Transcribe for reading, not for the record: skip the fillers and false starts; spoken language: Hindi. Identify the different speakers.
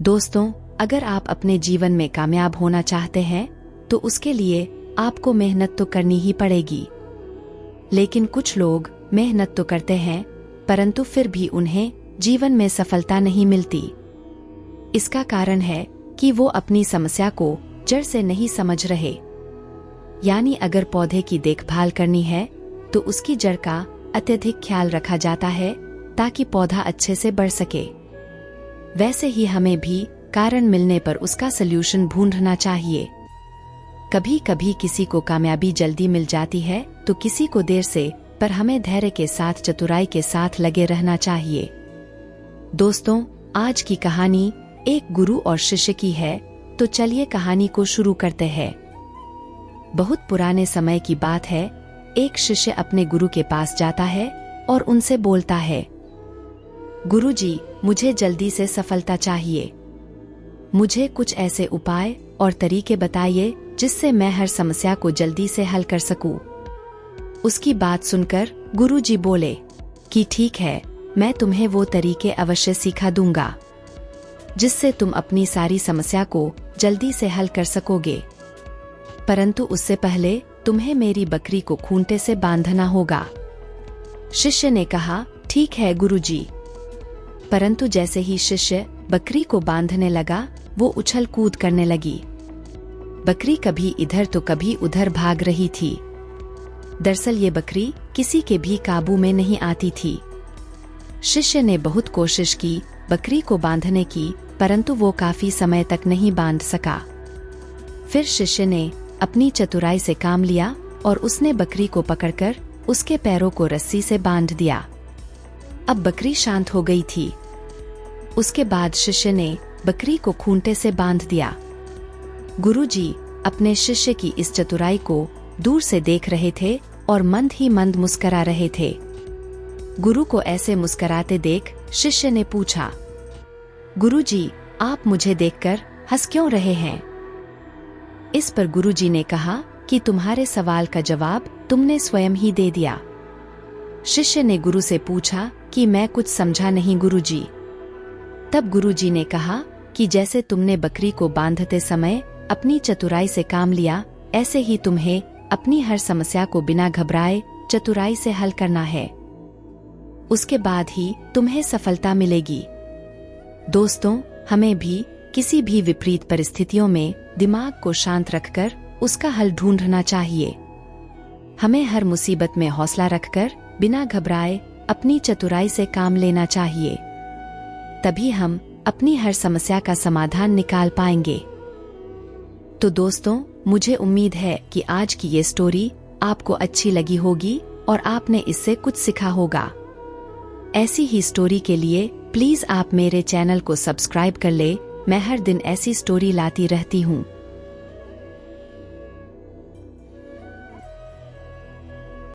Speaker 1: दोस्तों, अगर आप अपने जीवन में कामयाब होना चाहते हैं तो उसके लिए आपको मेहनत तो करनी ही पड़ेगी। लेकिन कुछ लोग मेहनत तो करते हैं परंतु फिर भी उन्हें जीवन में सफलता नहीं मिलती। इसका कारण है कि वो अपनी समस्या को जड़ से नहीं समझ रहे। यानी अगर पौधे की देखभाल करनी है तो उसकी जड़ का अत्यधिक ख्याल रखा जाता है ताकि पौधा अच्छे से बढ़ सके। वैसे ही हमें भी कारण मिलने पर उसका सल्यूशन ढूंढना चाहिए। कभी कभी किसी को कामयाबी जल्दी मिल जाती है तो किसी को देर से, पर हमें धैर्य के साथ चतुराई के साथ लगे रहना चाहिए। दोस्तों, आज की कहानी एक गुरु और शिष्य की है, तो चलिए कहानी को शुरू करते हैं। बहुत पुराने समय की बात है। एक शिष्य अपने गुरु के पास जाता है और उनसे बोलता है, गुरुजी, मुझे जल्दी से सफलता चाहिए। मुझे कुछ ऐसे उपाय और तरीके बताइए जिससे मैं हर समस्या को जल्दी से हल कर सकूं। उसकी बात सुनकर गुरुजी बोले कि ठीक है, मैं तुम्हें वो तरीके अवश्य सिखा दूंगा जिससे तुम अपनी सारी समस्या को जल्दी से हल कर सकोगे। परंतु उससे पहले तुम्हें मेरी बकरी को खूंटे से बांधना होगा। शिष्य ने कहा, ठीक है गुरुजी। परंतु जैसे ही शिष्य बकरी को बांधने लगा, वो उछल कूद करने लगी। बकरी कभी इधर तो कभी उधर भाग रही थी। दरअसल ये बकरी किसी के भी काबू में नहीं आती थी। शिष्य ने बहुत कोशिश की बकरी को बांधने की, परंतु वो काफी समय तक नहीं बांध सका। फिर शिष्य ने अपनी चतुराई से काम लिया और उसने बकरी को पकड़कर उसके पैरों को रस्सी से बांध दिया। अब बकरी शांत हो गई थी। उसके बाद शिष्य ने बकरी को खूंटे से बांध दिया। गुरुजी अपने शिष्य की इस चतुराई को दूर से देख रहे थे और मंद ही मंद मुस्करा रहे थे। गुरु को ऐसे मुस्कराते देख शिष्य ने पूछा, गुरुजी, आप मुझे देखकर हंस क्यों रहे हैं? इस पर गुरुजी ने कहा कि तुम्हारे सवाल का जवाब तुमने स्वयं ही दे दिया। शिष्य ने गुरु से पूछा कि मैं कुछ समझा नहीं गुरुजी। तब गुरुजी ने कहा कि जैसे तुमने बकरी को बांधते समय अपनी चतुराई से काम लिया, ऐसे ही तुम्हें अपनी हर समस्या को बिना घबराए चतुराई से हल करना है। उसके बाद ही तुम्हें सफलता मिलेगी। दोस्तों, हमें भी किसी भी विपरीत परिस्थितियों में दिमाग को शांत रखकर उसका हल ढूंढना चाहिए। हमें हर मुसीबत में हौसला रखकर बिना घबराए अपनी चतुराई से काम लेना चाहिए। तभी हम अपनी हर समस्या का समाधान निकाल पाएंगे। तो दोस्तों, मुझे उम्मीद है कि आज की ये स्टोरी आपको अच्छी लगी होगी और आपने इससे कुछ सीखा होगा। ऐसी ही स्टोरी के लिए प्लीज आप मेरे चैनल को सब्सक्राइब कर ले। मैं हर दिन ऐसी स्टोरी लाती रहती हूँ।